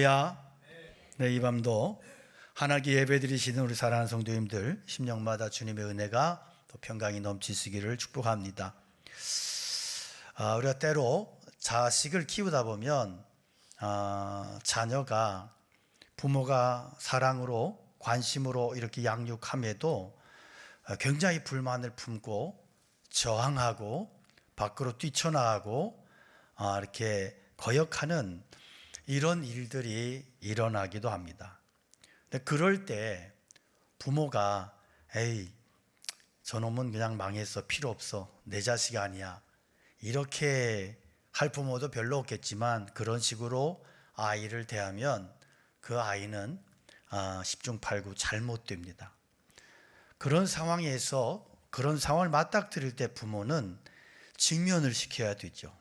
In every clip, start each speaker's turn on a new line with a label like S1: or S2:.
S1: 야, 네, 이 밤도 하나님께 예배드리시는 우리 사랑하는 성도님들 심령마다 주님의 은혜가 또 평강이 넘치시기를 축복합니다. 우리가 때로 자식을 키우다 보면 자녀가 부모가 사랑으로 관심으로 이렇게 양육함에도 굉장히 불만을 품고 저항하고 밖으로 뛰쳐나가고 이렇게 거역하는 이런 일들이 일어나기도 합니다. 근데 그럴 때 부모가 에이, 저놈은 그냥 망했어, 필요 없어, 내 자식이 아니야, 이렇게 할 부모도 별로 없겠지만 그런 식으로 아이를 대하면 그 아이는 10중 8구 잘못됩니다. 그런 상황에서 그런 상황을 맞닥뜨릴 때 부모는 직면을 시켜야 되죠.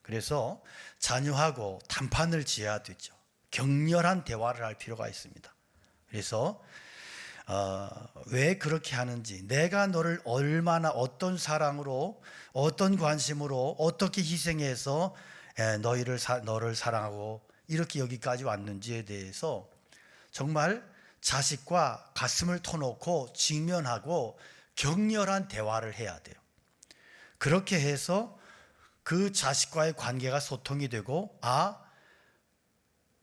S1: 그래서 자녀하고 담판을 지어야 되죠. 격렬한 대화를 할 필요가 있습니다. 그래서 왜 그렇게 하는지, 내가 너를 얼마나 어떤 사랑으로, 어떤 관심으로, 어떻게 희생해서 너를 사랑하고 이렇게 여기까지 왔는지에 대해서 정말 자식과 가슴을 터놓고 직면하고 격렬한 대화를 해야 돼요. 그렇게 해서 그 자식과의 관계가 소통이 되고,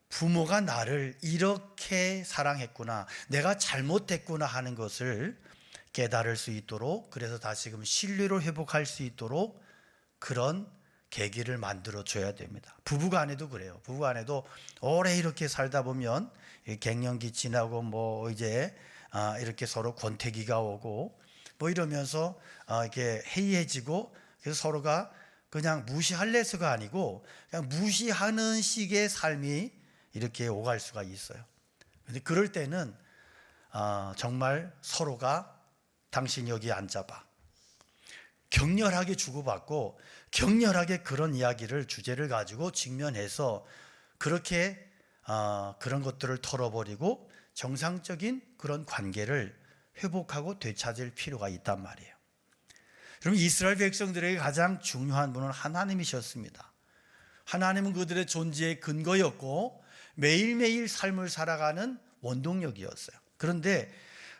S1: 부모가 나를 이렇게 사랑했구나, 내가 잘못했구나 하는 것을 깨달을 수 있도록, 그래서 다시금 신뢰를 회복할 수 있도록 그런 계기를 만들어 줘야 됩니다. 부부간에도 그래요. 부부간에도 오래 이렇게 살다 보면 갱년기 지나고 이제 이렇게 서로 권태기가 오고 이러면서 이렇게 해이해지고, 그래서 서로가 그냥 무시할래서가 아니고 그냥 무시하는 식의 삶이 이렇게 오갈 수가 있어요. 그런데 그럴 때는 정말 서로가 당신 여기 앉아봐, 격렬하게 주고받고 격렬하게 그런 이야기를 주제를 가지고 직면해서 그렇게 그런 것들을 털어버리고 정상적인 그런 관계를 회복하고 되찾을 필요가 있단 말이에요. 그럼 이스라엘 백성들에게 가장 중요한 분은 하나님이셨습니다. 하나님은 그들의 존재의 근거였고 매일매일 삶을 살아가는 원동력이었어요. 그런데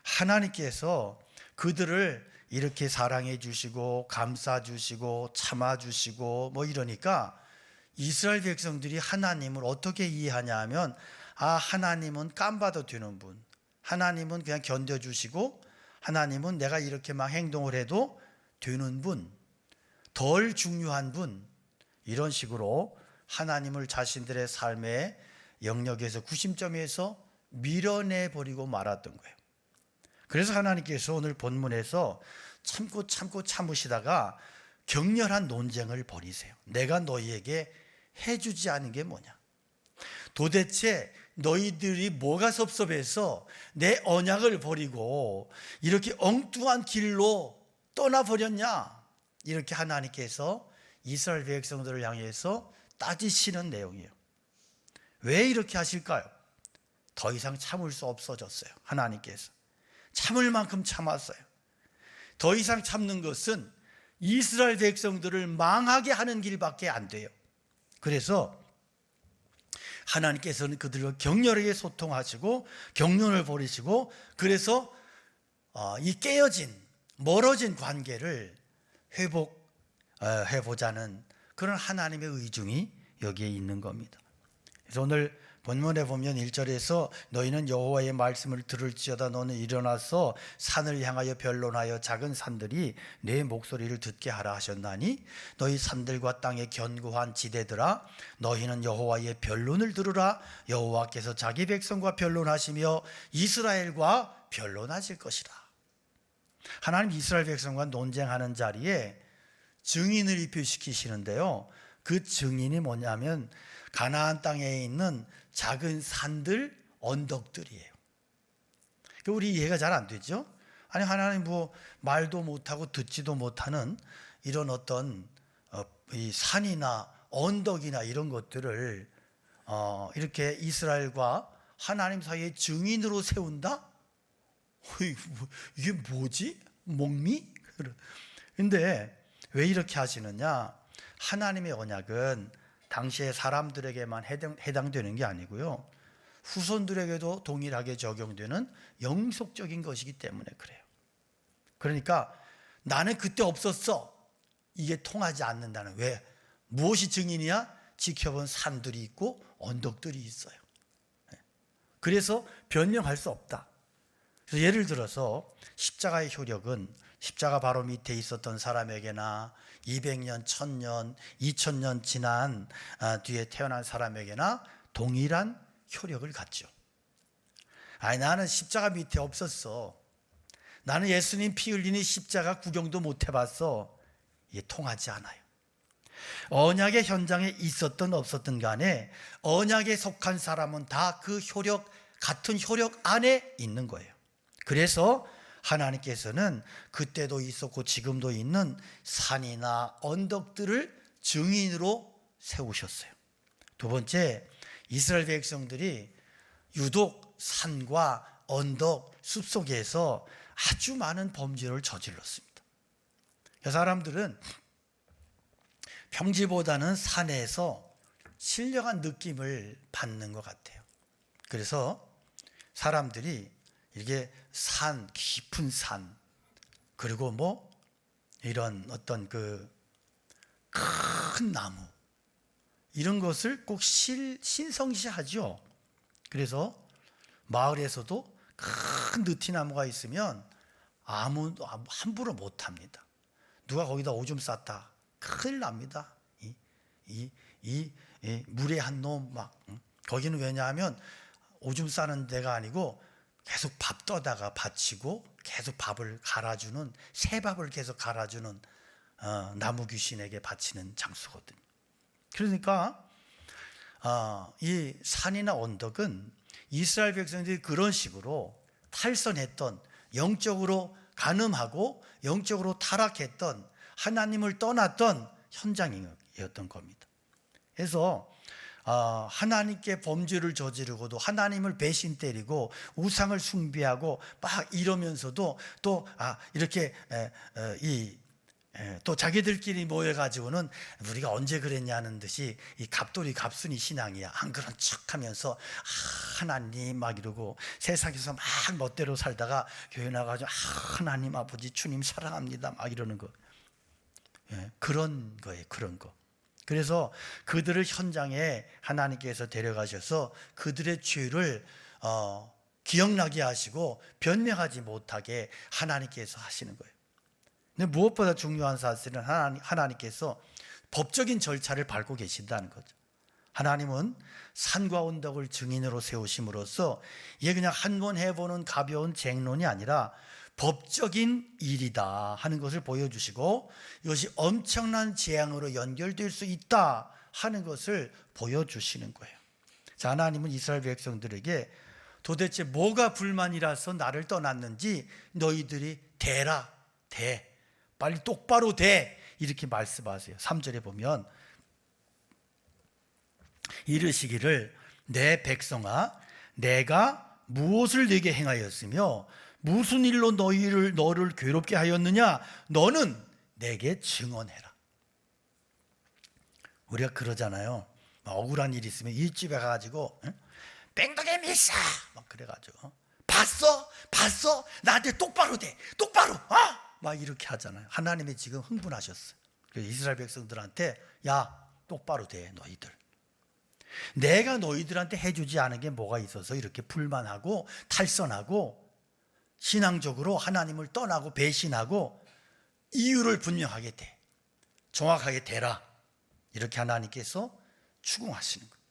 S1: 하나님께서 그들을 이렇게 사랑해 주시고 감싸 주시고 참아 주시고 이러니까 이스라엘 백성들이 하나님을 어떻게 이해하냐 하면, 하나님은 깜봐도 되는 분, 하나님은 그냥 견뎌주시고, 하나님은 내가 이렇게 막 행동을 해도 되는 분, 덜 중요한 분, 이런 식으로 하나님을 자신들의 삶의 영역에서 구심점에서 밀어내버리고 말았던 거예요. 그래서 하나님께서 오늘 본문에서 참으시다가 격렬한 논쟁을 벌이세요. 내가 너희에게 해주지 않은 게 뭐냐? 도대체 너희들이 뭐가 섭섭해서 내 언약을 버리고 이렇게 엉뚱한 길로 떠나버렸냐? 이렇게 하나님께서 이스라엘 백성들을 향해서 따지시는 내용이에요. 왜 이렇게 하실까요? 더 이상 참을 수 없어졌어요. 하나님께서 참을 만큼 참았어요. 더 이상 참는 것은 이스라엘 백성들을 망하게 하는 길밖에 안 돼요. 그래서 하나님께서는 그들과 격렬하게 소통하시고 격론을 벌이시고, 그래서 이 깨어진 멀어진 관계를 회복해보자는 그런 하나님의 의중이 여기에 있는 겁니다. 그래서 오늘 본문에 보면 1절에서 너희는 여호와의 말씀을 들을지어다 너는 일어나서 산을 향하여 변론하여 작은 산들이 내 목소리를 듣게 하라 하셨나니, 너희 산들과 땅의 견고한 지대들아 너희는 여호와의 변론을 들으라. 여호와께서 자기 백성과 변론하시며 이스라엘과 변론하실 것이라. 하나님 이스라엘 백성과 논쟁하는 자리에 증인을 입혀시키시는데요, 그 증인이 뭐냐면 가나안 땅에 있는 작은 산들, 언덕들이에요. 우리 이해가 잘 안 되죠? 아니, 하나님 말도 못하고 듣지도 못하는 이런 어떤 이 산이나 언덕이나 이런 것들을 이렇게 이스라엘과 하나님 사이에 증인으로 세운다? 이게 뭐지? 목미? 근데 왜 이렇게 하시느냐? 하나님의 언약은 당시의 사람들에게만 해당되는 게 아니고요, 후손들에게도 동일하게 적용되는 영속적인 것이기 때문에 그래요. 그러니까 나는 그때 없었어, 이게 통하지 않는다는. 왜? 무엇이 증인이야? 지켜본 산들이 있고 언덕들이 있어요. 그래서 변명할 수 없다. 그래서 예를 들어서 십자가의 효력은 십자가 바로 밑에 있었던 사람에게나 200년, 1000년, 2000년 지난 뒤에 태어난 사람에게나 동일한 효력을 갖죠. 아니, 나는 십자가 밑에 없었어, 나는 예수님 피 흘리니 십자가 구경도 못 해봤어, 이게 통하지 않아요. 언약의 현장에 있었든 없었든 간에 언약에 속한 사람은 다 그 효력, 같은 효력 안에 있는 거예요. 그래서 하나님께서는 그때도 있었고 지금도 있는 산이나 언덕들을 증인으로 세우셨어요. 두 번째, 이스라엘 백성들이 유독 산과 언덕, 숲속에서 아주 많은 범죄를 저질렀습니다. 사람들은 평지보다는 산에서 신령한 느낌을 받는 것 같아요. 그래서 사람들이 이게 산, 깊은 산, 그리고 뭐 이런 어떤 그 큰 나무, 이런 것을 꼭 신성시하죠. 그래서 마을에서도 큰 느티나무가 있으면 아무도 함부로 못합니다. 누가 거기다 오줌 쌌다, 큰일 납니다. 이 물에 한 놈 막. 거기는 왜냐하면 오줌 싸는 데가 아니고 계속 밥 떠다가 바치고 계속 밥을 갈아주는, 새밥을 계속 갈아주는 나무 귀신에게 바치는 장소거든요. 그러니까 이 산이나 언덕은 이스라엘 백성들이 그런 식으로 탈선했던, 영적으로 간음하고 영적으로 타락했던, 하나님을 떠났던 현장이었던 겁니다. 그래서 하나님께 범죄를 저지르고도 하나님을 배신 때리고 우상을 숭배하고 막 이러면서도 또 이렇게 또 자기들끼리 모여가지고는 우리가 언제 그랬냐는 듯이 이 갑돌이 갑순이 신앙이야, 안 그런 척하면서 하나님 막 이러고 세상에서 막 멋대로 살다가 교회 나가가지고 하나님 아버지 주님 사랑합니다 막 이러는 거. 그런 거예요. 그런 거. 그래서 그들을 현장에 하나님께서 데려가셔서 그들의 죄를 기억나게 하시고 변명하지 못하게 하나님께서 하시는 거예요. 근데 무엇보다 중요한 사실은 하나님께서 법적인 절차를 밟고 계신다는 거죠. 하나님은 산과 언덕을 증인으로 세우심으로써 이게 그냥 한 번 해보는 가벼운 쟁론이 아니라 법적인 일이다 하는 것을 보여주시고, 이것이 엄청난 재앙으로 연결될 수 있다 하는 것을 보여주시는 거예요. 자, 하나님은 이스라엘 백성들에게 도대체 뭐가 불만이라서 나를 떠났는지 너희들이 대라, 대, 빨리 똑바로 대, 이렇게 말씀하세요. 3절에 보면 이르시기를 내 백성아, 내가 무엇을 네게 행하였으며 무슨 일로 너를 괴롭게 하였느냐, 너는 내게 증언해라. 우리가 그러잖아요. 억울한 일이 있으면 일집에 가가지고 뺑덕에 밀사 막 그래가지고 봤어 나한테 똑바로 돼, 똑바로 막 이렇게 하잖아요. 하나님이 지금 흥분하셨어요. 그래서 이스라엘 백성들한테 야, 똑바로 돼 너희들. 내가 너희들한테 해주지 않은 게 뭐가 있어서 이렇게 불만하고 탈선하고 신앙적으로 하나님을 떠나고 배신하고, 이유를 분명하게 대, 정확하게 대라, 이렇게 하나님께서 추궁하시는 거예요.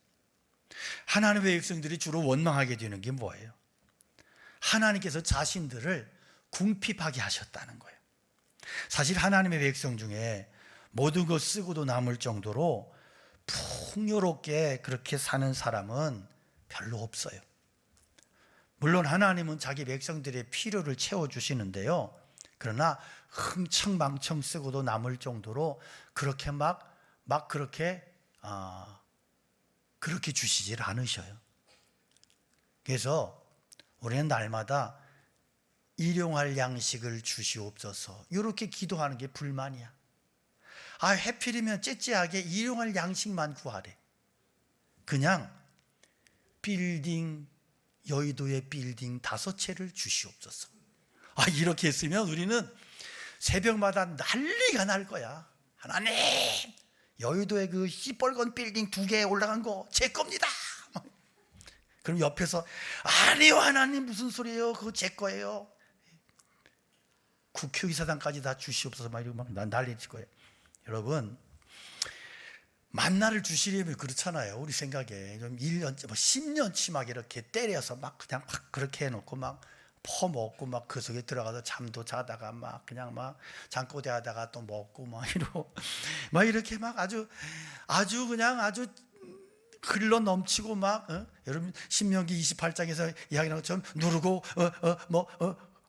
S1: 하나님의 백성들이 주로 원망하게 되는 게 뭐예요? 하나님께서 자신들을 궁핍하게 하셨다는 거예요. 사실 하나님의 백성 중에 모든 것 쓰고도 남을 정도로 풍요롭게 그렇게 사는 사람은 별로 없어요. 물론 하나님은 자기 백성들의 필요를 채워주시는데요, 그러나 흥청망청 쓰고도 남을 정도로 그렇게 그렇게 주시질 않으셔요. 그래서 우리는 날마다 일용할 양식을 주시옵소서 이렇게 기도하는 게 불만이야. 하필이면 째째하게 일용할 양식만 구하래. 그냥 빌딩, 여의도의 빌딩 5채를 주시옵소서. 이렇게 했으면 우리는 새벽마다 난리가 날 거야. 하나님, 여의도의 그 시뻘건 빌딩 2개 올라간 거 제 겁니다. 그럼 옆에서 아니요 하나님 무슨 소리예요? 그거 제 거예요. 국회의사당까지 다 주시옵소서 막 이러고 막 난리칠 거예요. 여러분, 만나를 주시려면 그렇잖아요. 우리 생각에 좀 1년치, 10년치 막 이렇게 때려서 막 그냥 막 그렇게 해놓고 막 퍼먹고 막 그 속에 들어가서 잠도 자다가 막 그냥 막 잠꼬대 하다가 또 먹고 막 이러고 막 이렇게 막 아주 그냥 아주 흘러 넘치고 막 여러분 신명기 28장에서 이야기하는 것처럼 누르고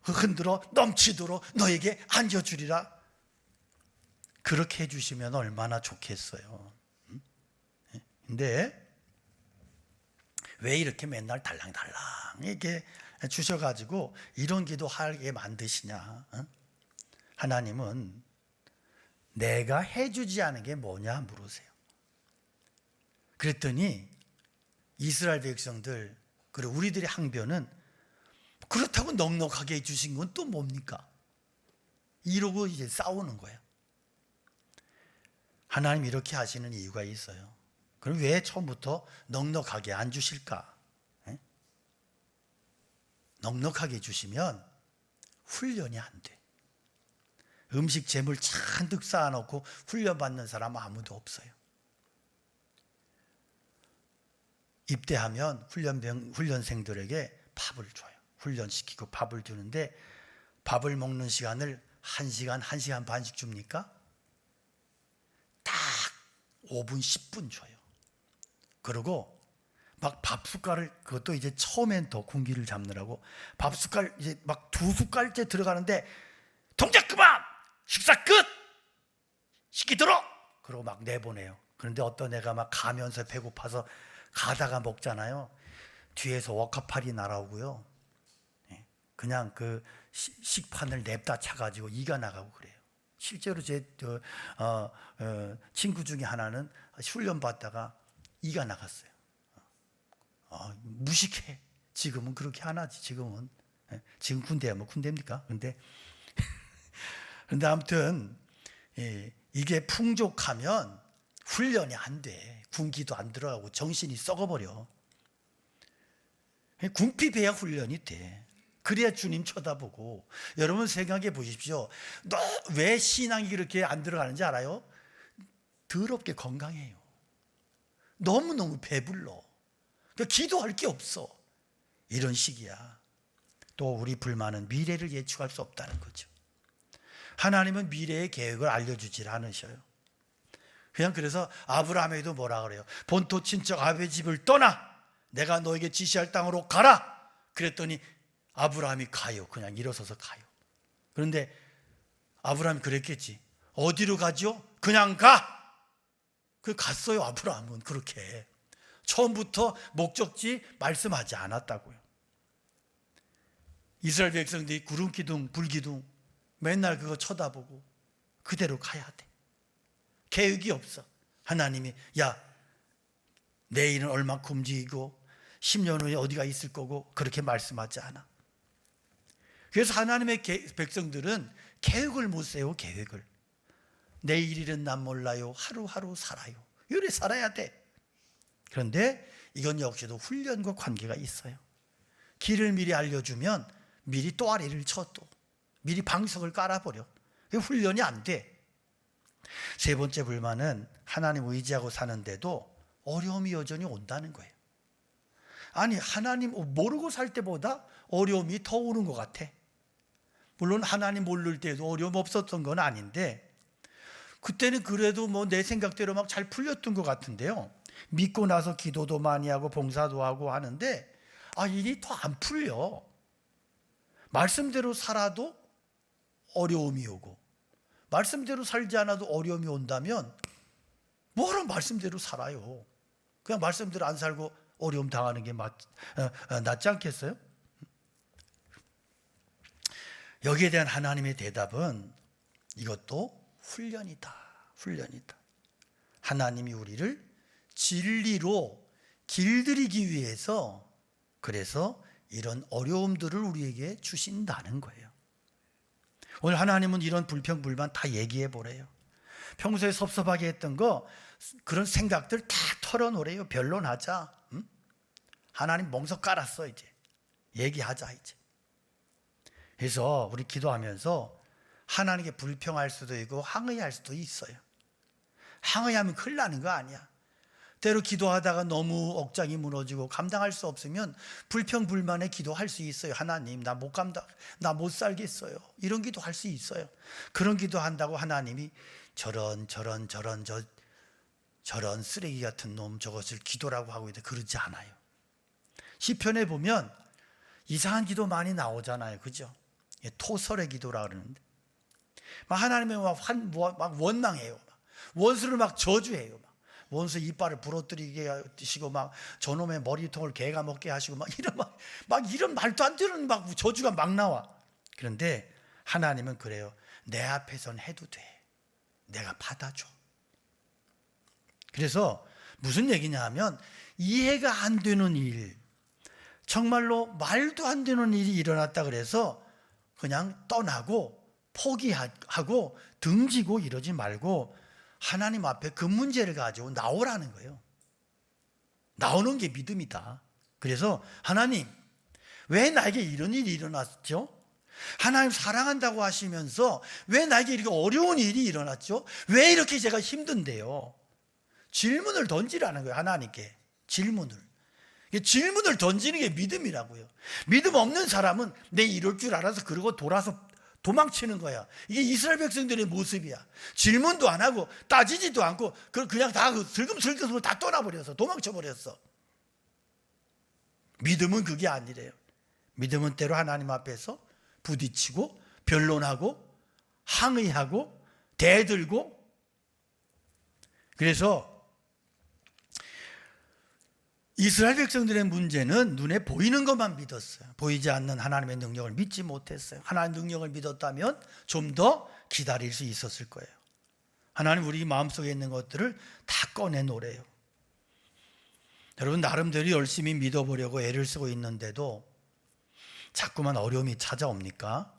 S1: 흔들어 넘치도록 너에게 안겨주리라. 그렇게 해주시면 얼마나 좋겠어요. 근데 왜 이렇게 맨날 달랑달랑 이렇게 주셔가지고 이런 기도하게 만드시냐? 하나님은 내가 해주지 않은 게 뭐냐 물으세요. 그랬더니 이스라엘 백성들 그리고 우리들의 항변은 그렇다고 넉넉하게 해주신 건 또 뭡니까? 이러고 이제 싸우는 거예요. 하나님 이렇게 하시는 이유가 있어요. 그럼 왜 처음부터 넉넉하게 안 주실까? 넉넉하게 주시면 훈련이 안 돼. 음식 재물 잔뜩 쌓아놓고 훈련받는 사람 아무도 없어요. 입대하면 훈련생들에게 밥을 줘요. 훈련시키고 밥을 주는데 밥을 먹는 시간을 1시간, 1시간 반씩 줍니까? 딱 5분, 10분 줘요. 그리고 막 밥 숟갈을, 그것도 이제 처음엔 더 군기를 잡느라고 밥 숟갈 이제 막 2숟갈째 들어가는데 동작 그만! 식사 끝! 식기 들어! 그러고 막 내보내요. 그런데 어떤 애가 막 가면서 배고파서 가다가 먹잖아요. 뒤에서 워카팔이 날아오고요. 그냥 그 식판을 냅다 차가지고 이가 나가고 그래요. 실제로 제 친구 중에 하나는 훈련받다가 이가 나갔어요. 무식해. 지금은 그렇게 안 하지. 지금 군대야 뭐 군대입니까? 근데 아무튼 이게 풍족하면 훈련이 안 돼. 군기도 안 들어가고 정신이 썩어버려. 궁핍해야 훈련이 돼. 그래야 주님 쳐다보고. 여러분 생각해 보십시오. 너 왜 신앙이 그렇게 안 들어가는지 알아요? 더럽게 건강해요. 너무너무 배불러. 그러니까 기도할 게 없어. 이런 식이야. 또 우리 불만은 미래를 예측할 수 없다는 거죠. 하나님은 미래의 계획을 알려주질 않으셔요. 그냥 그래서 아브라함에도 뭐라 그래요? 본토 친척 아베 집을 떠나 내가 너에게 지시할 땅으로 가라. 그랬더니 아브라함이 가요. 그냥 일어서서 가요. 그런데 아브라함이 그랬겠지. 어디로 가죠? 그냥 가. 그 갔어요. 아브라함은 그렇게. 처음부터 목적지 말씀하지 않았다고요. 이스라엘 백성들이 구름 기둥, 불 기둥 맨날 그거 쳐다보고 그대로 가야 돼. 계획이 없어. 하나님이 야, 내일은 얼마큼 움직이고 10년 후에 어디가 있을 거고 그렇게 말씀하지 않아. 그래서 하나님의 백성들은 계획을 못 세워. 계획을. 내일일은 난 몰라요. 하루하루 살아요. 이래 살아야 돼. 그런데 이건 역시도 훈련과 관계가 있어요. 길을 미리 알려주면 미리 또아리를 쳐. 또 미리 방석을 깔아버려. 훈련이 안 돼. 세 번째 불만은 하나님 의지하고 사는데도 어려움이 여전히 온다는 거예요. 아니 하나님 모르고 살 때보다 어려움이 더 오는 것 같아. 물론 하나님 모를 때도 어려움 없었던 건 아닌데 그때는 그래도 뭐 내 생각대로 막 잘 풀렸던 것 같은데요. 믿고 나서 기도도 많이 하고 봉사도 하고 하는데 일이 더 안 풀려. 말씀대로 살아도 어려움이 오고 말씀대로 살지 않아도 어려움이 온다면 뭐하러 말씀대로 살아요. 그냥 말씀대로 안 살고 어려움 당하는 게 낫지 않겠어요? 여기에 대한 하나님의 대답은 이것도 훈련이다. 훈련이다. 하나님이 우리를 진리로 길들이기 위해서 그래서 이런 어려움들을 우리에게 주신다는 거예요. 오늘 하나님은 이런 불평, 불만 다 얘기해 보래요. 평소에 섭섭하게 했던 거 그런 생각들 다 털어놓으래요. 변론하자. 응? 하나님 멍석 깔았어 이제. 얘기하자 이제. 그래서 우리 기도하면서 하나님께 불평할 수도 있고 항의할 수도 있어요. 항의하면 큰일 나는 거 아니야. 때로 기도하다가 너무 억장이 무너지고 감당할 수 없으면 불평불만에 기도할 수 있어요. 하나님 나 못 살겠어요. 이런 기도할 수 있어요. 그런 기도한다고 하나님이 저런 쓰레기 같은 놈 저것을 기도라고 하고 있는데 그러지 않아요. 시편에 보면 이상한 기도 많이 나오잖아요. 그죠? 토설의 기도라 그러는데 막 하나님의 막 원망해요. 원수를 막 저주해요. 원수 이빨을 부러뜨리게 하시고 막 저놈의 머리통을 개가 먹게 하시고 막 이런 말도 안 되는 막 저주가 막 나와. 그런데 하나님은 그래요. 내 앞에선 해도 돼. 내가 받아줘. 그래서 무슨 얘기냐 하면 이해가 안 되는 일, 정말로 말도 안 되는 일이 일어났다 그래서 그냥 떠나고 포기하고 등지고 이러지 말고 하나님 앞에 그 문제를 가지고 나오라는 거예요. 나오는 게 믿음이다. 그래서 하나님 왜 나에게 이런 일이 일어났죠? 하나님 사랑한다고 하시면서 왜 나에게 이렇게 어려운 일이 일어났죠? 왜 이렇게 제가 힘든데요? 질문을 던지라는 거예요. 하나님께 질문을 던지는 게 믿음이라고요. 믿음 없는 사람은 내 이럴 줄 알아서 그러고 돌아서 도망치는 거야. 이게 이스라엘 백성들의 모습이야. 질문도 안 하고 따지지도 않고 그냥 다 슬금슬금 다 떠나버려서 도망쳐버렸어. 믿음은 그게 아니래요. 믿음은 때로 하나님 앞에서 부딪히고 변론하고 항의하고 대들고. 그래서 이스라엘 백성들의 문제는 눈에 보이는 것만 믿었어요. 보이지 않는 하나님의 능력을 믿지 못했어요. 하나님의 능력을 믿었다면 좀 더 기다릴 수 있었을 거예요. 하나님 우리 마음속에 있는 것들을 다 꺼내놓으래요. 여러분 나름대로 열심히 믿어보려고 애를 쓰고 있는데도 자꾸만 어려움이 찾아옵니까?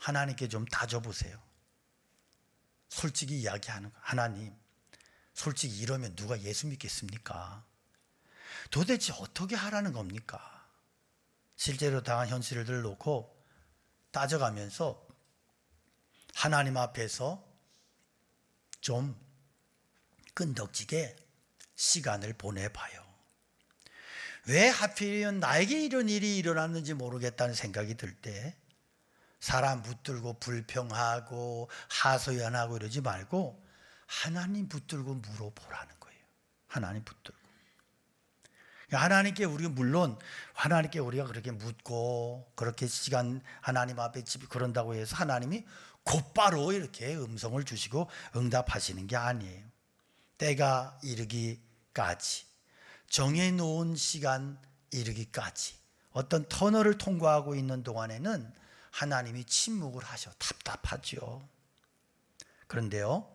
S1: 하나님께 좀 다져보세요. 솔직히 이야기하는 거예요. 하나님 솔직히 이러면 누가 예수 믿겠습니까? 도대체 어떻게 하라는 겁니까? 실제로 당한 현실을 놓고 따져가면서 하나님 앞에서 좀 끈덕지게 시간을 보내봐요. 왜 하필이면 나에게 이런 일이 일어났는지 모르겠다는 생각이 들 때 사람 붙들고 불평하고 하소연하고 이러지 말고 하나님 붙들고 물어보라는 거예요. 하나님 붙들고. 하나님께 우리가 물론 하나님께 우리가 그렇게 묻고 그렇게 시간 하나님 앞에 그런다고 해서 하나님이 곧바로 이렇게 음성을 주시고 응답하시는 게 아니에요. 때가 이르기까지 정해놓은 시간 이르기까지 어떤 터널을 통과하고 있는 동안에는 하나님이 침묵을 하셔. 답답하죠. 그런데요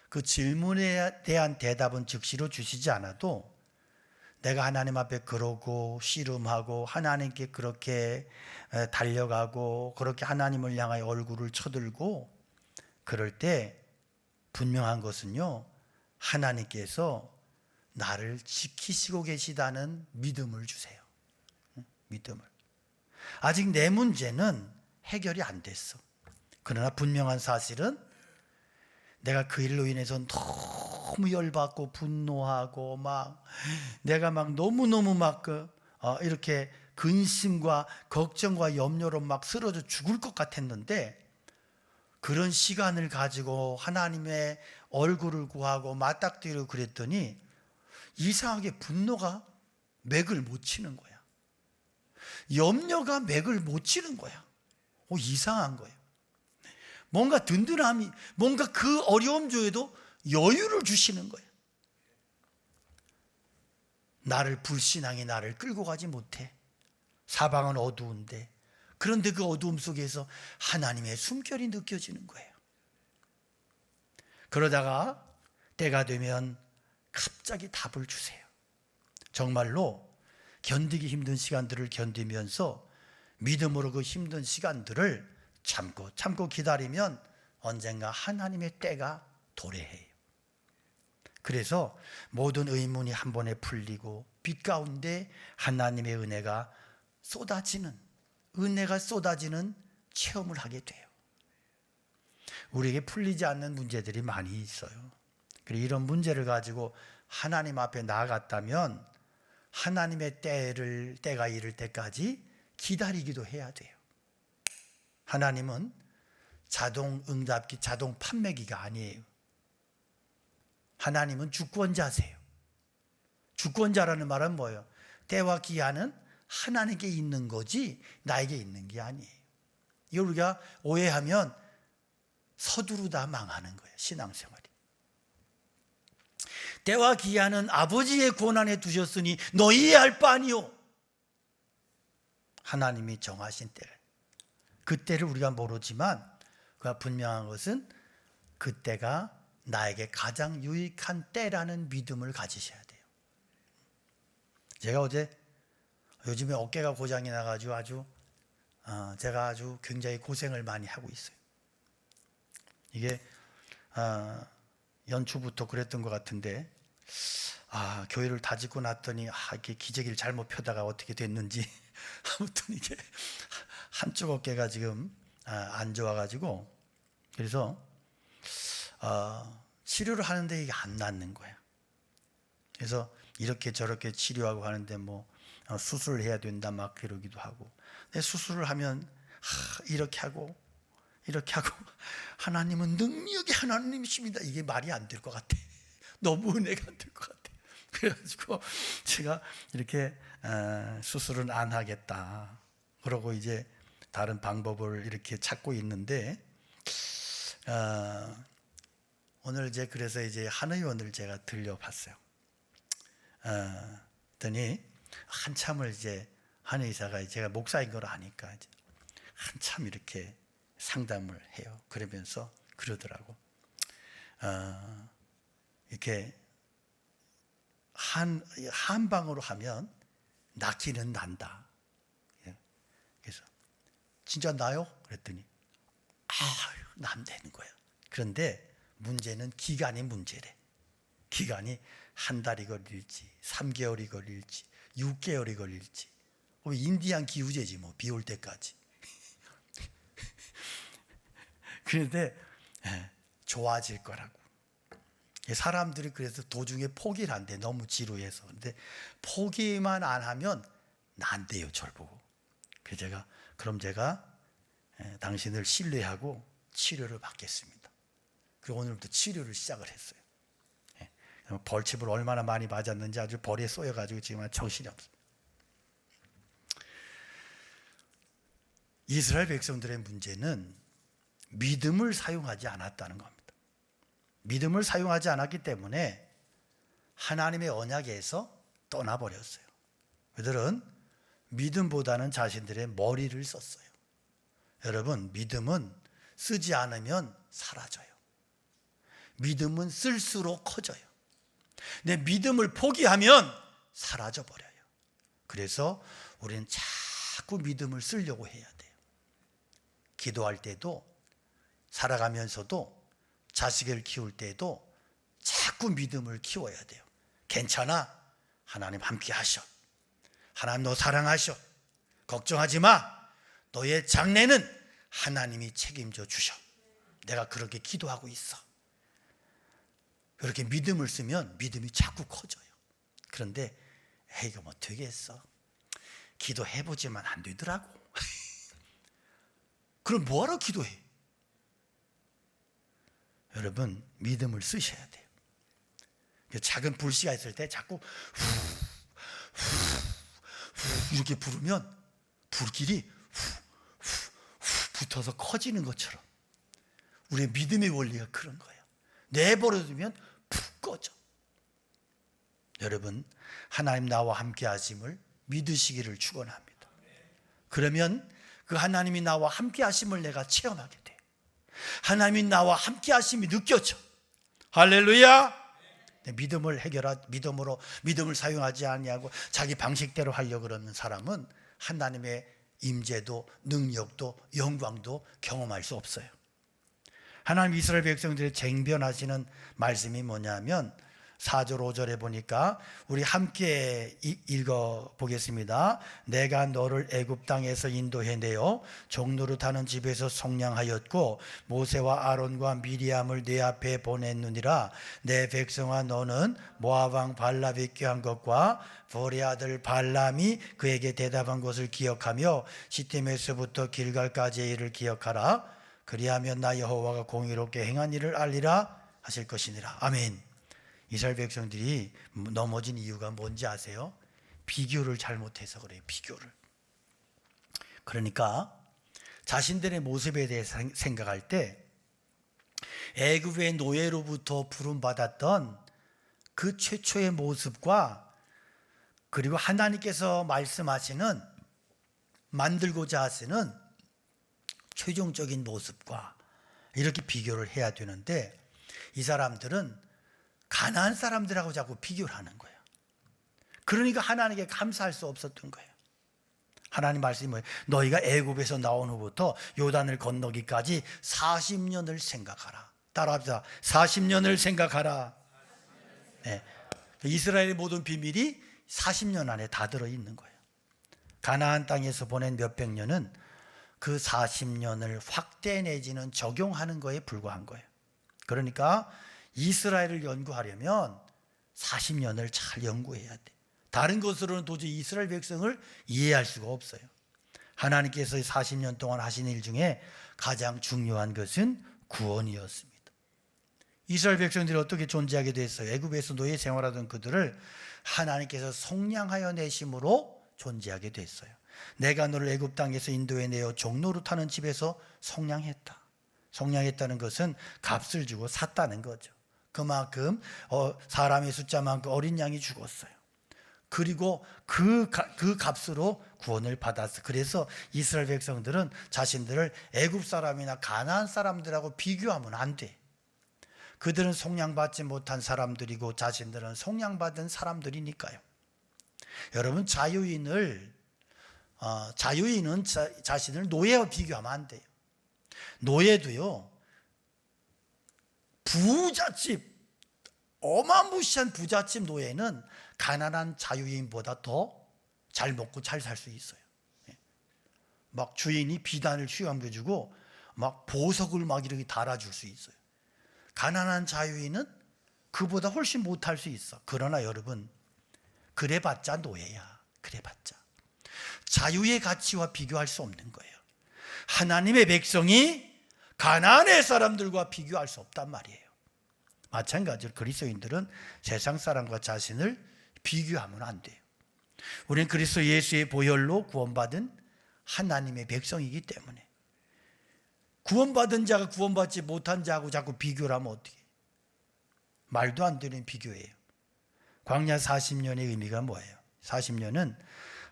S1: 그 질문에 대한 대답은 즉시로 주시지 않아도 내가 하나님 앞에 그러고 씨름하고 하나님께 그렇게 달려가고 그렇게 하나님을 향하여 얼굴을 쳐들고 그럴 때 분명한 것은요 하나님께서 나를 지키시고 계시다는 믿음을 주세요. 믿음을. 아직 내 문제는 해결이 안 됐어. 그러나 분명한 사실은 내가 그 일로 인해서 너무 열받고 분노하고 내가 너무너무 이렇게 근심과 걱정과 염려로 쓰러져 죽을 것 같았는데 그런 시간을 가지고 하나님의 얼굴을 구하고 맞닥뜨리고 그랬더니 이상하게 분노가 맥을 못 치는 거야. 염려가 맥을 못 치는 거야. 이상한 거예요. 뭔가 든든함이, 뭔가 그 어려움 중에도 여유를 주시는 거예요. 불신앙이 나를 끌고 가지 못해. 사방은 어두운데. 그런데 그 어두움 속에서 하나님의 숨결이 느껴지는 거예요. 그러다가 때가 되면 갑자기 답을 주세요. 정말로 견디기 힘든 시간들을 견디면서 믿음으로 그 힘든 시간들을 참고 기다리면 언젠가 하나님의 때가 도래해요. 그래서 모든 의문이 한 번에 풀리고 빛 가운데 하나님의 은혜가 쏟아지는 체험을 하게 돼요. 우리에게 풀리지 않는 문제들이 많이 있어요. 그리고 이런 문제를 가지고 하나님 앞에 나아갔다면 하나님의 때가 이를 때까지 기다리기도 해야 돼요. 하나님은 자동 응답기, 자동 판매기가 아니에요. 하나님은 주권자세요. 주권자라는 말은 뭐예요? 때와 기한은 하나님께 있는 거지 나에게 있는 게 아니에요. 이걸 우리가 오해하면 서두르다 망하는 거예요. 신앙생활이. 때와 기한은 아버지의 권한에 두셨으니 너희의 알 바 아니요. 하나님이 정하신 때를. 그 때를 우리가 모르지만 그가 분명한 것은 그 때가 나에게 가장 유익한 때라는 믿음을 가지셔야 돼요. 제가 어제 요즘에 어깨가 고장이 나가지고 제가 아주 굉장히 고생을 많이 하고 있어요. 이게 연초부터 그랬던 것 같은데 교회를 다짓고 났더니 이렇게 기저귀를 잘못 펴다가 어떻게 됐는지 아무튼 이게 한쪽 어깨가 지금 안 좋아가지고 그래서 치료를 하는데 이게 안 낫는 거야. 그래서 이렇게 저렇게 치료하고 하는데 뭐 수술을 해야 된다 막 그러기도 하고. 근데 수술을 하면 이렇게 하고 하나님은 능력의 하나님이십니다. 이게 말이 안 될 것 같아. 너무 은혜가 안 될 것 같아. 그래가지고 제가 이렇게 수술은 안 하겠다. 그러고 이제 다른 방법을 이렇게 찾고 있는데 오늘 그래서 이제 한 의원을 제가 들려봤어요. 그랬더니 한참을 이제 한 의사가 제가 목사인 걸 아니까 이제 한참 이렇게 상담을 해요. 그러면서 그러더라고. 이렇게 한방으로 하면 낫기는 난다. 그래서 진짜 나요? 그랬더니 난다는 거야. 그런데 문제는 기간이 문제래. 기간이 한 달이 걸릴지 3개월이 걸릴지 6개월이 걸릴지 인디안 기후제지 뭐 비 올 때까지. 그런데 좋아질 거라고. 사람들이 그래서 도중에 포기를 한대. 너무 지루해서. 근데 포기만 안 하면 난대요, 절 보고. 그래서 그럼 제가 당신을 신뢰하고 치료를 받겠습니다. 그리고 오늘부터 치료를 시작을 했어요. 벌집을 얼마나 많이 맞았는지 아주 벌에 쏘여가지고 지금 정신이 없어요. 이스라엘 백성들의 문제는 믿음을 사용하지 않았다는 겁니다. 믿음을 사용하지 않았기 때문에 하나님의 언약에서 떠나버렸어요. 그들은 믿음보다는 자신들의 머리를 썼어요. 여러분, 믿음은 쓰지 않으면 사라져요. 믿음은 쓸수록 커져요. 내 믿음을 포기하면 사라져버려요. 그래서 우리는 자꾸 믿음을 쓰려고 해야 돼요. 기도할 때도 살아가면서도 자식을 키울 때도 자꾸 믿음을 키워야 돼요. 괜찮아. 하나님 함께 하셔. 하나님 너 사랑하셔. 걱정하지 마. 너의 장래는 하나님이 책임져 주셔. 내가 그렇게 기도하고 있어. 그렇게 믿음을 쓰면 믿음이 자꾸 커져요. 그런데 이거 뭐 되겠어. 기도해보지만 안 되더라고. 그럼 뭐하러 기도해? 여러분, 믿음을 쓰셔야 돼요. 작은 불씨가 있을 때 자꾸 이렇게 부르면 불길이 붙어서 커지는 것처럼 우리의 믿음의 원리가 그런 거예요. 내버려두면 푹 꺼져. 여러분, 하나님 나와 함께 하심을 믿으시기를 축원합니다. 그러면 그 하나님이 나와 함께 하심을 내가 체험하게 돼. 하나님이 나와 함께 하심이 느껴져. 할렐루야. 믿음을 사용하지 아니하고 자기 방식대로 하려고 그러는 사람은 하나님의 임재도 능력도 영광도 경험할 수 없어요. 하나님 이스라엘 백성들이 쟁변하시는 말씀이 뭐냐면 4절 5절에 보니까 우리 함께 읽어보겠습니다. 내가 너를 애굽 땅에서 인도해내어 종노릇하는 집에서 속량하였고 모세와 아론과 미리암을 내 앞에 보냈느니라. 내 백성아 너는 모압 왕 발람이 꾀한 것과 보리 아들 발람이 그에게 대답한 것을 기억하며 시팀에서부터 길갈까지의 일을 기억하라. 그리하면 나 여호와가 공의롭게 행한 일을 알리라 하실 것이니라. 아멘. 이스라엘 백성들이 넘어진 이유가 뭔지 아세요? 비교를 잘못해서 그래요. 비교를. 그러니까 자신들의 모습에 대해서 생각할 때 애굽의 노예로부터 부름받았던 그 최초의 모습과 그리고 하나님께서 말씀하시는 만들고자 하시는 최종적인 모습과 이렇게 비교를 해야 되는데 이 사람들은 가나안 사람들하고 자꾸 비교를 하는 거예요. 그러니까 하나님께 감사할 수 없었던 거예요. 하나님 말씀이 뭐예요? 너희가 애굽에서 나온 후부터 요단을 건너기까지 40년을 생각하라. 따라합시다. 40년을 생각하라. 네. 이스라엘의 모든 비밀이 40년 안에 다 들어있는 거예요. 가나안 땅에서 보낸 몇백 년은 그 40년을 확대 내지는 적용하는 거에 불과한 거예요. 그러니까 이스라엘을 연구하려면 40년을 잘 연구해야 돼. 다른 것으로는 도저히 이스라엘 백성을 이해할 수가 없어요. 하나님께서 40년 동안 하신 일 중에 가장 중요한 것은 구원이었습니다. 이스라엘 백성들이 어떻게 존재하게 됐어요? 애굽에서 노예 생활하던 그들을 하나님께서 속량하여 내심으로 존재하게 됐어요. 내가 너를 애굽 땅에서 인도해내어 종노릇하는 집에서 속량했다. 속량했다는 것은 값을 주고 샀다는 거죠. 그만큼 사람의 숫자만큼 어린 양이 죽었어요. 그리고 그 값으로 구원을 받았어요. 그래서 이스라엘 백성들은 자신들을 애굽 사람이나 가나안 사람들하고 비교하면 안 돼. 그들은 속량받지 못한 사람들이고 자신들은 속량받은 사람들이니까요. 여러분 자유인은 자신을 노예와 비교하면 안 돼요. 노예도요, 부잣집, 어마무시한 부잣집 노예는 가난한 자유인보다 더 잘 먹고 잘 살 수 있어요. 막 주인이 비단을 휘감겨주고 막 보석을 막 이렇게 달아줄 수 있어요. 가난한 자유인은 그보다 훨씬 못할 수 있어. 그러나 여러분, 그래봤자 노예야. 그래봤자 자유의 가치와 비교할 수 없는 거예요. 하나님의 백성이 가나안의 사람들과 비교할 수 없단 말이에요. 마찬가지로 그리스도인들은 세상 사람과 자신을 비교하면 안 돼요. 우리는 그리스도 예수의 보혈로 구원받은 하나님의 백성이기 때문에 구원받은 자가 구원받지 못한 자하고 자꾸 비교를 하면 어떻게 해요? 말도 안 되는 비교예요. 광야 40년의 의미가 뭐예요? 40년은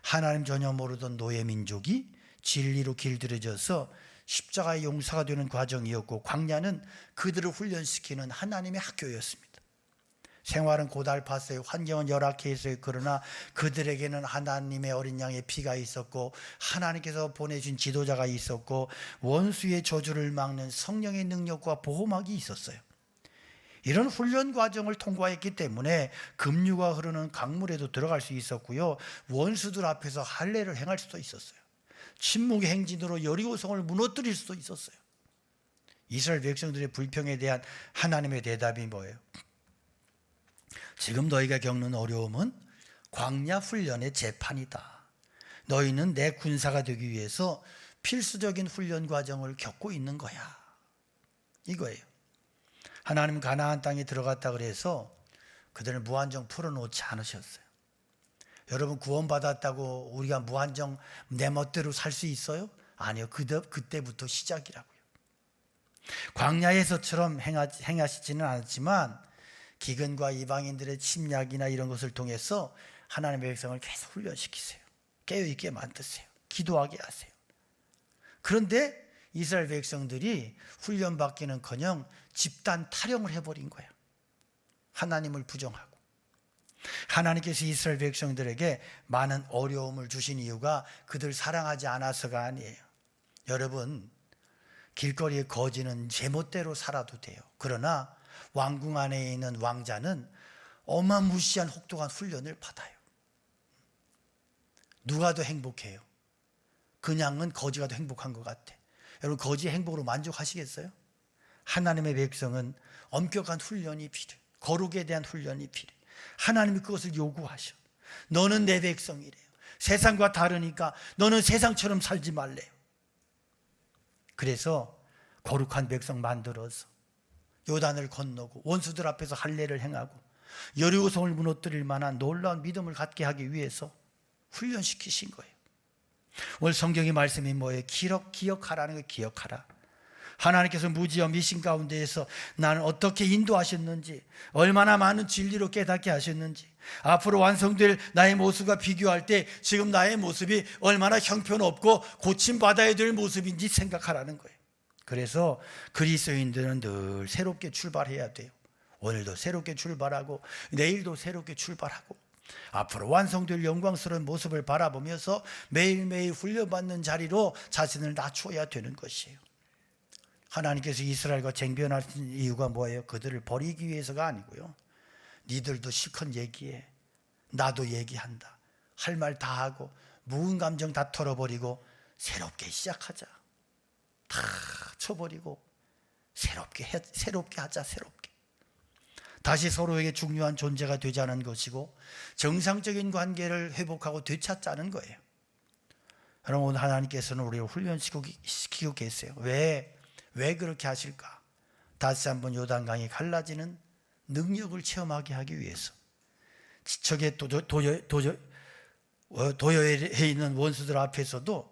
S1: 하나님 전혀 모르던 노예 민족이 진리로 길들여져서 십자가의 용사가 되는 과정이었고, 광야는 그들을 훈련시키는 하나님의 학교였습니다. 생활은 고달팠어요. 환경은 열악했어요. 그러나 그들에게는 하나님의 어린 양의 피가 있었고, 하나님께서 보내준 지도자가 있었고, 원수의 저주를 막는 성령의 능력과 보호막이 있었어요. 이런 훈련 과정을 통과했기 때문에 급류가 흐르는 강물에도 들어갈 수 있었고요, 원수들 앞에서 할례를 행할 수도 있었어요. 침묵의 행진으로 여리고성을 무너뜨릴 수도 있었어요. 이스라엘 백성들의 불평에 대한 하나님의 대답이 뭐예요? 지금 너희가 겪는 어려움은 광야 훈련의 재판이다. 너희는 내 군사가 되기 위해서 필수적인 훈련 과정을 겪고 있는 거야. 이거예요. 하나님 가나안 땅에 들어갔다 그래서 그들을 무한정 풀어놓지 않으셨어요. 여러분, 구원받았다고 우리가 무한정 내 멋대로 살 수 있어요? 아니요. 그때부터 시작이라고요. 광야에서처럼 행하시지는 않았지만 기근과 이방인들의 침략이나 이런 것을 통해서 하나님의 백성을 계속 훈련시키세요. 깨어있게 만드세요. 기도하게 하세요. 그런데 이스라엘 백성들이 훈련받기는커녕 집단 탈영을 해버린 거야. 하나님을 부정하고 하나님께서 이스라엘 백성들에게 많은 어려움을 주신 이유가 그들 사랑하지 않아서가 아니에요. 여러분, 길거리의 거지는 제멋대로 살아도 돼요. 그러나 왕궁 안에 있는 왕자는 어마무시한 혹독한 훈련을 받아요. 누가 더 행복해요? 그냥은 거지가 더 행복한 것 같아. 여러분, 거지의 행복으로 만족하시겠어요? 하나님의 백성은 엄격한 훈련이 필요해요. 거룩에 대한 훈련이 필요해요. 하나님이 그것을 요구하셔. 너는 내 백성이래요. 세상과 다르니까 너는 세상처럼 살지 말래요. 그래서 거룩한 백성 만들어서 요단을 건너고 원수들 앞에서 할례를 행하고 여리고성을 무너뜨릴 만한 놀라운 믿음을 갖게 하기 위해서 훈련시키신 거예요. 오늘 성경의 말씀이 뭐예요? 기억하라는 거예요. 기억하라. 하나님께서 무지와 미신 가운데에서 나는 어떻게 인도하셨는지, 얼마나 많은 진리로 깨닫게 하셨는지, 앞으로 완성될 나의 모습과 비교할 때 지금 나의 모습이 얼마나 형편없고 고침받아야 될 모습인지 생각하라는 거예요. 그래서 그리스도인들은 늘 새롭게 출발해야 돼요. 오늘도 새롭게 출발하고 내일도 새롭게 출발하고 앞으로 완성될 영광스러운 모습을 바라보면서 매일매일 훈련받는 자리로 자신을 낮춰야 되는 것이에요. 하나님께서 이스라엘과 쟁변하신 이유가 뭐예요? 그들을 버리기 위해서가 아니고요. 니들도 실컷 얘기해. 나도 얘기한다. 할 말 다 하고 묵은 감정 다 털어버리고 새롭게 시작하자. 다 쳐버리고 새롭게 하자. 새롭게. 다시 서로에게 중요한 존재가 되자는 것이고 정상적인 관계를 회복하고 되찾자는 거예요. 여러분, 오늘 하나님께서는 우리를 훈련시키고 계세요. 왜 그렇게 하실까? 다시 한번 요단강이 갈라지는 능력을 체험하게 하기 위해서. 지척에 도여해 있는 원수들 앞에서도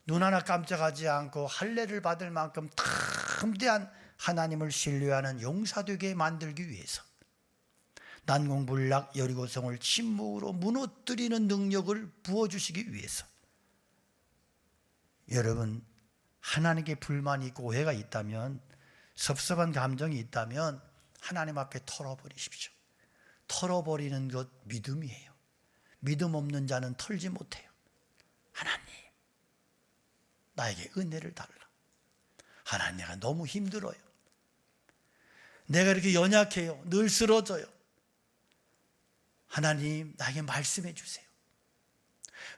S1: 눈 하나 깜짝하지 않고 할례를 받을 만큼 탐대한 하나님을 신뢰하는 용사되게 만들기 위해서, 난공불락 여리고성을 침묵으로 무너뜨리는 능력을 부어주시기 위해서. 여러분, 하나님께 불만이 있고 오해가 있다면, 섭섭한 감정이 있다면 하나님 앞에 털어버리십시오. 털어버리는 것 믿음이에요. 믿음 없는 자는 털지 못해요. 하나님, 나에게 은혜를 달라. 하나님, 내가 너무 힘들어요. 내가 이렇게 연약해요. 늘 쓰러져요. 하나님, 나에게 말씀해 주세요.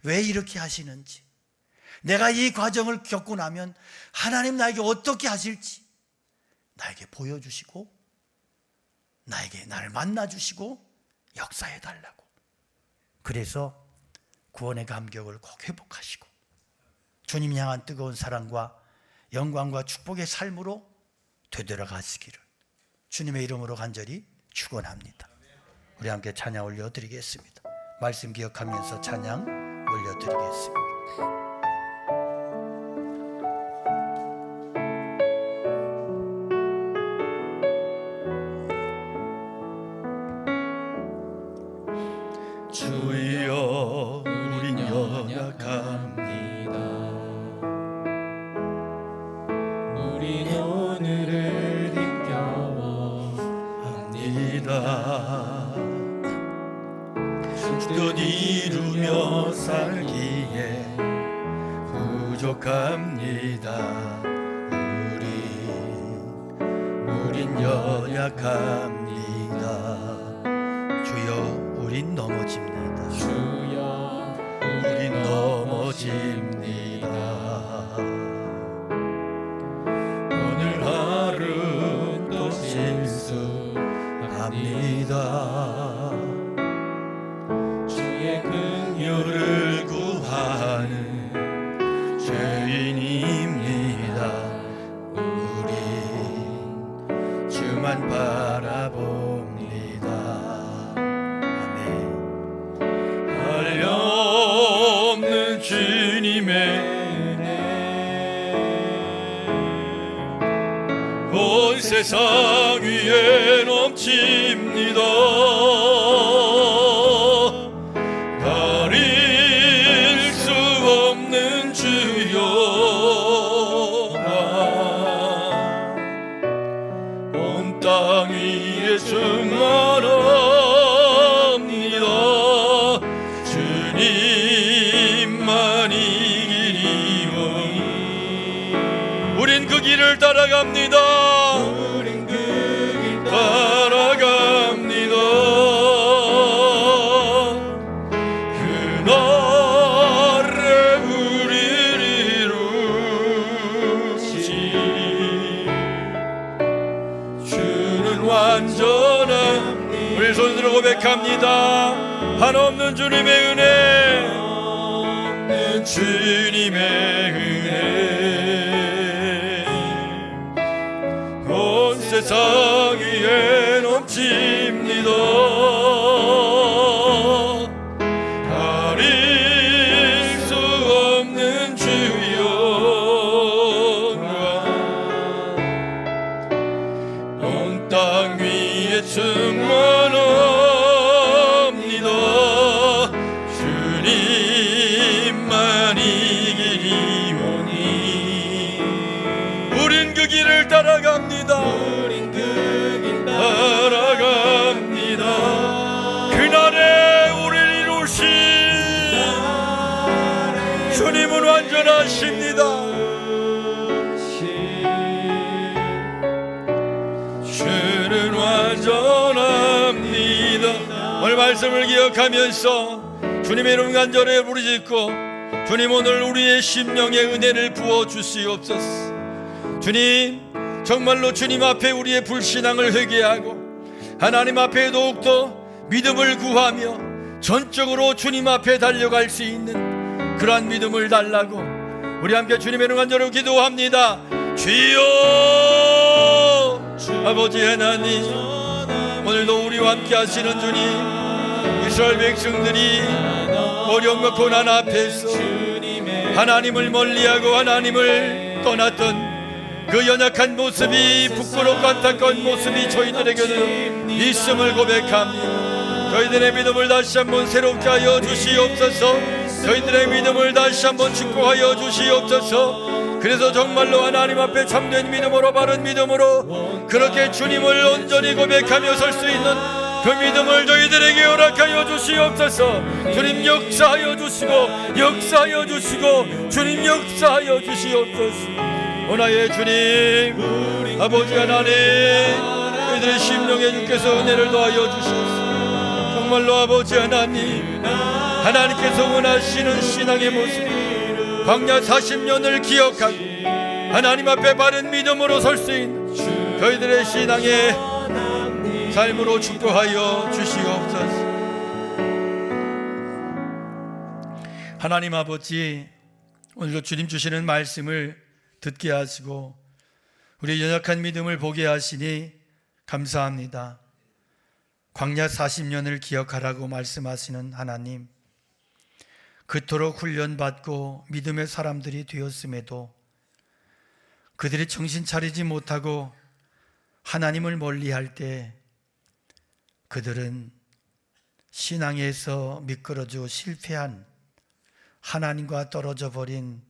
S1: 왜 이렇게 하시는지, 내가 이 과정을 겪고 나면 하나님 나에게 어떻게 하실지 나에게 보여주시고 나를 만나주시고 역사해 달라고. 그래서 구원의 감격을 꼭 회복하시고 주님 향한 뜨거운 사랑과 영광과 축복의 삶으로 되돌아가시기를 주님의 이름으로 간절히 축원합니다. 우리 함께 찬양 올려드리겠습니다. 말씀 기억하면서 찬양 올려드리겠습니다.
S2: 주여, 우린 연약합니다. 우린 오늘을 힘겨워합니다. 뜻 이루며 살기에 부족합니다. 우린 연약합니다. 주여, 우린 넘어집니다. 주여, 우린 넘어집니다. 오늘 하루 또 실수합니다. 주의 긍휼을 구하는 죄인입니다. 우린 주만 바라봅니다. 한량없는 주님의 은혜 온 세상 위에 넘칩니다. 가릴 수 없는 주여만 온 땅 위에 충만한 길을 따라갑니다.
S3: 우린 그 길
S2: 따라갑니다. 그날에 우리를 이루시 주는 완전한 우리 손으로 고백합니다. 한없는 주님의 은혜, 주님의 은혜 온 세상 위에 넘칩니다. 가릴 수 없는 주 영광 온 땅 위에 충만합니다. 주님만 이기리오니 우린 그 길을 따라갑니다.
S3: 우린 그 길
S2: 따라갑니다. 그날에 우리를 이루신 주님은 완전하십니다. 주는 완전합니다. 오늘 말씀을 기억하면서 주님의 이름 간절히 부르짖고, 주님 오늘 우리의 심령에 은혜를 부어 주시옵소서. 주님, 정말로 주님 앞에 우리의 불신앙을 회개하고 하나님 앞에 더욱더 믿음을 구하며 전적으로 주님 앞에 달려갈 수 있는 그러한 믿음을 달라고 우리 함께 주님의 이름 간절히 기도합니다. 주여, 아버지 하나님, 오늘도 우리와 함께 하시는 주님, 이스라엘 백성들이 어려움과 고난 앞에서 하나님을 멀리하고 하나님을 떠났던 그 연약한 모습이, 부끄럽고 안타까운 모습이 저희들에게는 있음을 고백합니다. 저희들의 믿음을 다시 한번 새롭게 하여 주시옵소서. 저희들의 믿음을 다시 한번 축복하여 주시옵소서. 그래서 정말로 하나님 앞에 참된 믿음으로, 바른 믿음으로 그렇게 주님을 온전히 고백하며 설 수 있는 그 믿음을 저희들에게 허락하여 주시옵소서. 주님 역사하여 주시고, 역사하여 주시고, 주님 역사하여 주시옵소서. 오나의 주님, 아버지 하나님, 저희들의 심령에 주께서 은혜를 더하여 주시옵소서. 정말로 아버지 하나님, 하나님께서 원하시는 신앙의 모습, 광야 40년을 기억하고 하나님 앞에 바른 믿음으로 설 수 있는 저희들의 신앙의 삶으로 축복하여 주시옵소서. 하나님 아버지, 오늘도 주님 주시는 말씀을 듣게 하시고 우리의 연약한 믿음을 보게 하시니 감사합니다. 광야 40년을 기억하라고 말씀하시는 하나님, 그토록 훈련받고 믿음의 사람들이 되었음에도 그들이 정신 차리지 못하고 하나님을 멀리할 때 그들은 신앙에서 미끄러져 실패한, 하나님과 떨어져 버린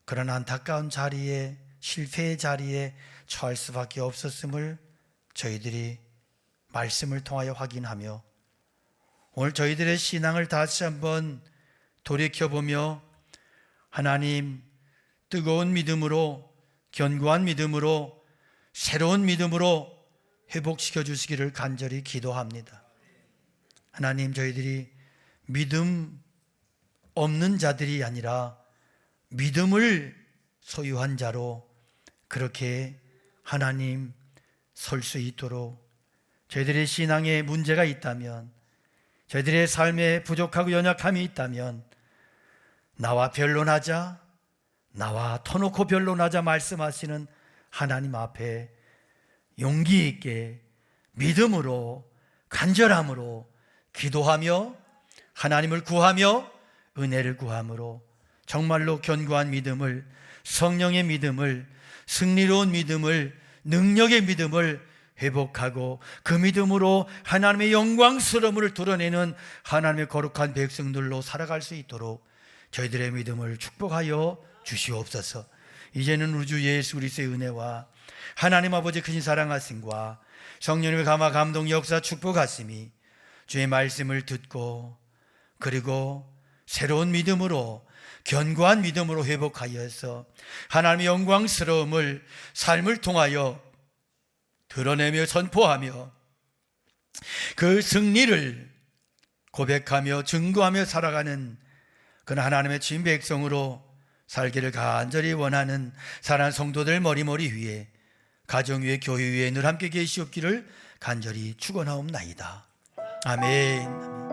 S2: 그런 안타까운 자리에, 실패의 자리에 처할 수밖에 없었음을 저희들이 말씀을 통하여 확인하며 오늘 저희들의 신앙을 다시 한번 돌이켜보며 하나님, 뜨거운 믿음으로, 견고한 믿음으로, 새로운 믿음으로 회복시켜 주시기를 간절히 기도합니다. 하나님, 저희들이 믿음 없는 자들이 아니라 믿음을 소유한 자로 그렇게 하나님 설 수 있도록, 저희들의 신앙에 문제가 있다면, 저희들의 삶에 부족하고 연약함이 있다면 나와 변론하자, 나와 터놓고 변론하자 말씀하시는 하나님 앞에 용기 있게 믿음으로, 간절함으로 기도하며 하나님을 구하며 은혜를 구함으로 정말로 견고한 믿음을, 성령의 믿음을, 승리로운 믿음을, 능력의 믿음을 회복하고 그 믿음으로 하나님의 영광스러움을 드러내는 하나님의 거룩한 백성들로 살아갈 수 있도록 저희들의 믿음을 축복하여 주시옵소서. 이제는 우리 주 예수 그리스도의 은혜와 하나님 아버지 크신 사랑하심과 성령님의 감화 감동 역사 축복하심이 주의 말씀을 듣고 그리고 새로운 믿음으로
S1: 견고한 믿음으로 회복하여서 하나님의 영광스러움을 삶을 통하여 드러내며 선포하며 그 승리를 고백하며 증거하며 살아가는 그런 하나님의 진 백성으로 살기를 간절히 원하는 사랑하는 성도들 머리머리 위에 가정 위에 교회 위에 늘 함께 계시옵기를 간절히 축원하옵나이다. 아멘.